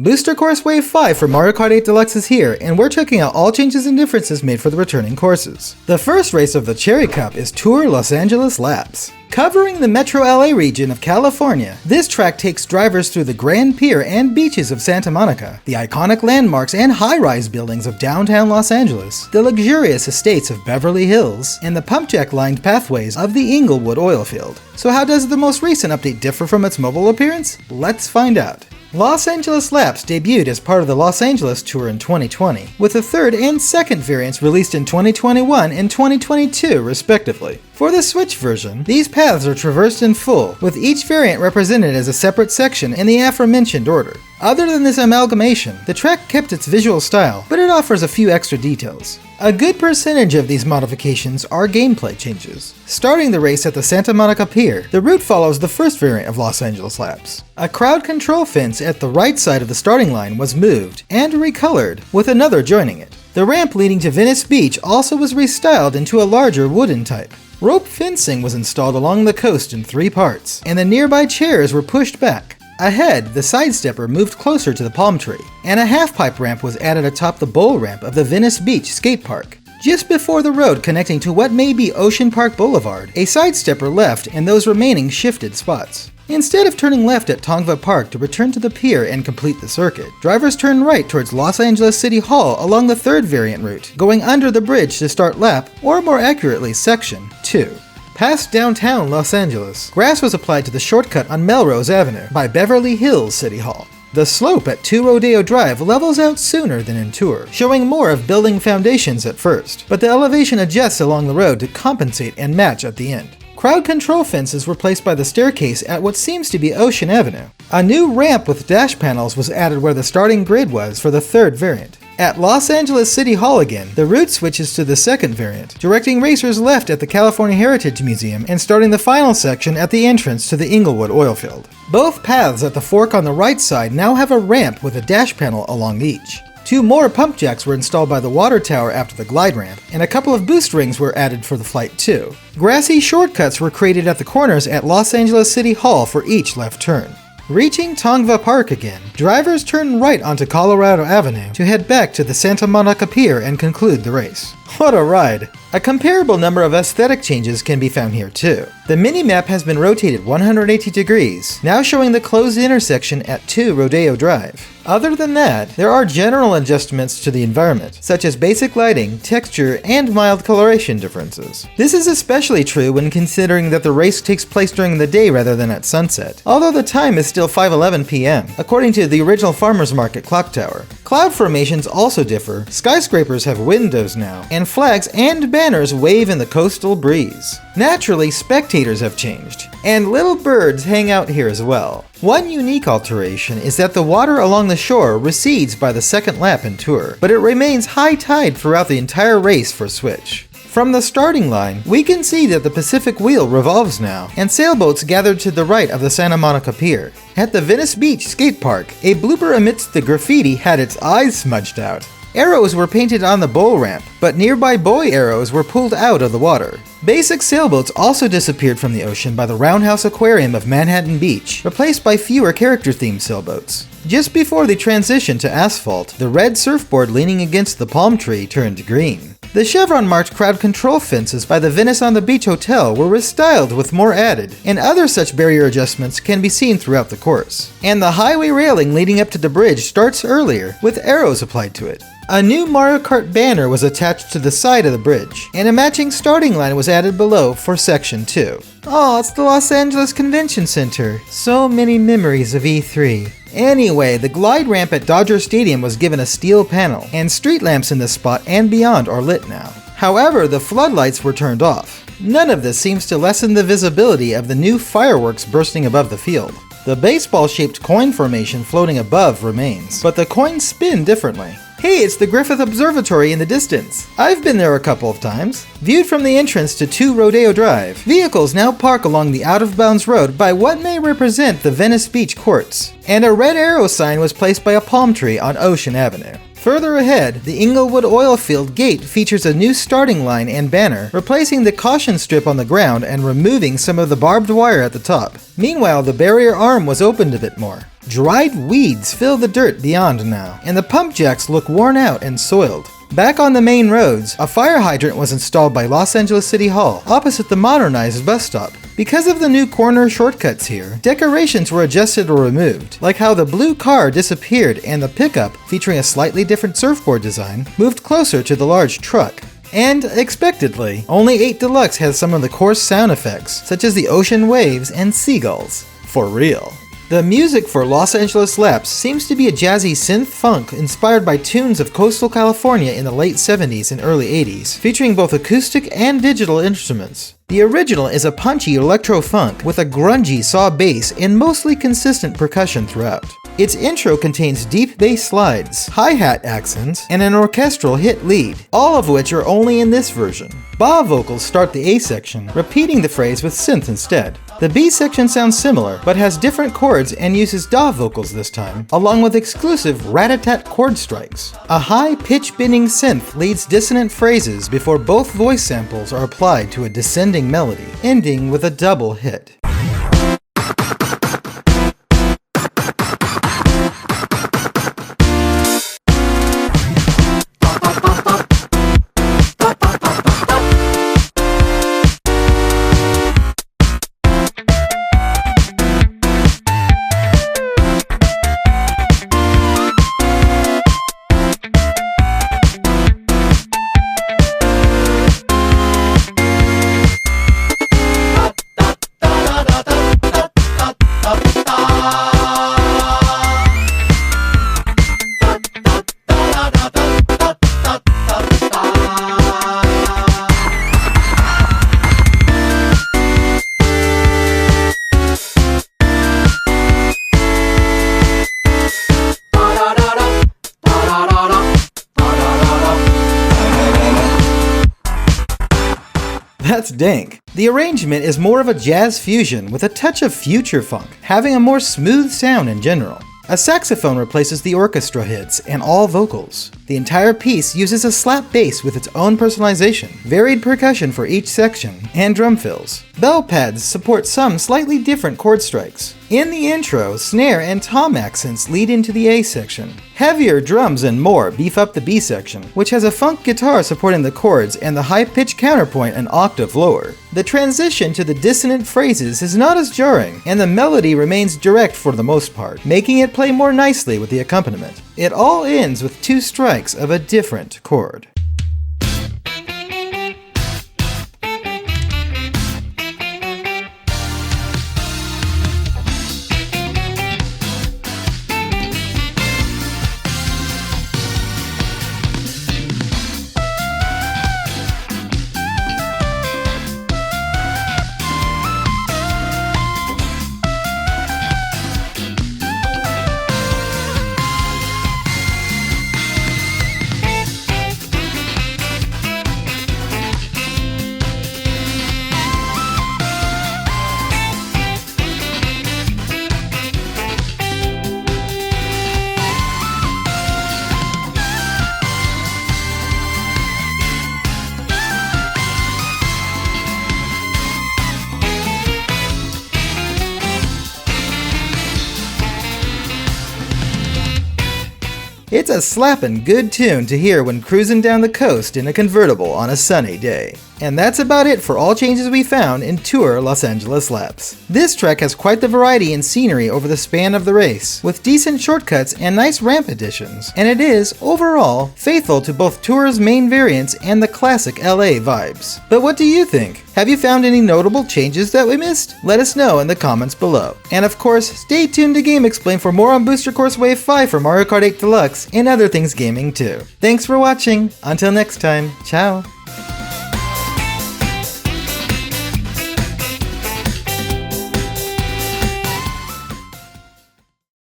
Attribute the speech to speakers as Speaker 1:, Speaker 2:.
Speaker 1: Booster Course Wave 5 for Mario Kart 8 Deluxe is here, and we're checking out all changes and differences made for the returning courses. The first race of the Cherry Cup is Tour Los Angeles Laps. Covering the Metro LA region of California, this track takes drivers through the Grand Pier and beaches of Santa Monica, the iconic landmarks and high-rise buildings of downtown Los Angeles, the luxurious estates of Beverly Hills, and the pumpjack-lined pathways of the Inglewood Oil Field. So how does the most recent update differ from its mobile appearance? Let's find out. Los Angeles Laps debuted as part of the Los Angeles Tour in 2020, with the third and second variants released in 2021 and 2022 respectively. For the Switch version, these paths are traversed in full, with each variant represented as a separate section in the aforementioned order. Other than this amalgamation, the track kept its visual style, but it offers a few extra details. A good percentage of these modifications are gameplay changes. Starting the race at the Santa Monica Pier, the route follows the first variant of Los Angeles Laps. A crowd control fence at the right side of the starting line was moved and recolored, with another joining it. The ramp leading to Venice Beach also was restyled into a larger wooden type. Rope fencing was installed along the coast in 3 parts, and the nearby chairs were pushed back. Ahead, the sidestepper moved closer to the palm tree, and a half-pipe ramp was added atop the bowl ramp of the Venice Beach skate park. Just before the road connecting to what may be Ocean Park Boulevard, a sidestepper left and those remaining shifted spots. Instead of turning left at Tongva Park to return to the pier and complete the circuit, drivers turn right towards Los Angeles City Hall along the third variant route, going under the bridge to start lap, or more accurately, section 2. Past downtown Los Angeles, grass was applied to the shortcut on Melrose Avenue by Beverly Hills City Hall. The slope at 2 Rodeo Drive levels out sooner than in Tour, showing more of building foundations at first, but the elevation adjusts along the road to compensate and match at the end. Crowd control fences were placed by the staircase at what seems to be Ocean Avenue. A new ramp with dash panels was added where the starting grid was for the third variant. At Los Angeles City Hall again, the route switches to the second variant, directing racers left at the California Heritage Museum and starting the final section at the entrance to the Inglewood Oil Field. Both paths at the fork on the right side now have a ramp with a dash panel along each. 2 more pump jacks were installed by the water tower after the glide ramp, and a couple of boost rings were added for the Flight 2. Grassy shortcuts were created at the corners at Los Angeles City Hall for each left turn. Reaching Tongva Park again, drivers turn right onto Colorado Avenue to head back to the Santa Monica Pier and conclude the race. What a ride! A comparable number of aesthetic changes can be found here too. The mini-map has been rotated 180 degrees, now showing the closed intersection at 2 Rodeo Drive. Other than that, there are general adjustments to the environment, such as basic lighting, texture, and mild coloration differences. This is especially true when considering that the race takes place during the day rather than at sunset, although the time is still 5:11 p.m., according to the original Farmers Market clock tower. Cloud formations also differ, skyscrapers have windows now, and flags and banners wave in the coastal breeze. Naturally, spectators have changed, and little birds hang out here as well. One unique alteration is that the water along the shore recedes by the second lap in Tour, but it remains high tide throughout the entire race for Switch. From the starting line, we can see that the Pacific Wheel revolves now, and sailboats gathered to the right of the Santa Monica Pier. At the Venice Beach skate park, a blooper amidst the graffiti had its eyes smudged out. Arrows were painted on the bowl ramp, but nearby buoy arrows were pulled out of the water. Basic sailboats also disappeared from the ocean by the Roundhouse Aquarium of Manhattan Beach, replaced by fewer character-themed sailboats. Just before the transition to asphalt, the red surfboard leaning against the palm tree turned green. The chevron-marked crowd control fences by the Venice on the Beach Hotel were restyled with more added, and other such barrier adjustments can be seen throughout the course. And the highway railing leading up to the bridge starts earlier, with arrows applied to it. A new Mario Kart banner was attached to the side of the bridge, and a matching starting line was added below for Section 2. Oh, it's the Los Angeles Convention Center. So many memories of E3. Anyway, the glide ramp at Dodger Stadium was given a steel panel, and street lamps in this spot and beyond are lit now. However, the floodlights were turned off. None of this seems to lessen the visibility of the new fireworks bursting above the field. The baseball-shaped coin formation floating above remains, but the coins spin differently. Hey, it's the Griffith Observatory in the distance. I've been there a couple of times. Viewed from the entrance to 2 Rodeo Drive, vehicles now park along the out-of-bounds road by what may represent the Venice Beach courts, and a red arrow sign was placed by a palm tree on Ocean Avenue. Further ahead, the Inglewood Oil Field gate features a new starting line and banner, replacing the caution strip on the ground and removing some of the barbed wire at the top. Meanwhile, the barrier arm was opened a bit more. Dried weeds fill the dirt beyond now, and the pump jacks look worn out and soiled. Back on the main roads, a fire hydrant was installed by Los Angeles City Hall, opposite the modernized bus stop. Because of the new corner shortcuts here, decorations were adjusted or removed, like how the blue car disappeared and the pickup, featuring a slightly different surfboard design, moved closer to the large truck. And, expectedly, only 8 Deluxe has some of the coarse sound effects, such as the ocean waves and seagulls. For real. The music for Los Angeles Laps seems to be a jazzy synth funk inspired by tunes of coastal California in the late 70s and early 80s, featuring both acoustic and digital instruments. The original is a punchy electro-funk with a grungy saw bass and mostly consistent percussion throughout. Its intro contains deep bass slides, hi-hat accents, and an orchestral hit lead, all of which are only in this version. Ba vocals start the A section, repeating the phrase with synth instead. The B section sounds similar, but has different chords and uses Da vocals this time, along with exclusive rat-a-tat chord strikes. A high-pitch bending synth leads dissonant phrases before both voice samples are applied to a descending melody, ending with a double hit. That's dank. The arrangement is more of a jazz fusion with a touch of future funk, having a more smooth sound in general. A saxophone replaces the orchestra hits and all vocals. The entire piece uses a slap bass with its own personalization, varied percussion for each section, and drum fills. Bell pads support some slightly different chord strikes. In the intro, snare and tom accents lead into the A section. Heavier drums and more beef up the B section, which has a funk guitar supporting the chords and the high-pitched counterpoint an octave lower. The transition to the dissonant phrases is not as jarring, and the melody remains direct for the most part, making it play more nicely with the accompaniment. It all ends with 2 strikes of a different chord. It's a slappin' good tune to hear when cruising down the coast in a convertible on a sunny day. And that's about it for all changes we found in Tour Los Angeles Laps. This track has quite the variety in scenery over the span of the race, with decent shortcuts and nice ramp additions, and it is, overall, faithful to both Tour's main variants and the classic LA vibes. But what do you think? Have you found any notable changes that we missed? Let us know in the comments below. And of course, stay tuned to GameXplain for more on Booster Course Wave 5 for Mario Kart 8 Deluxe and other things gaming too. Thanks for watching. Until next time, ciao.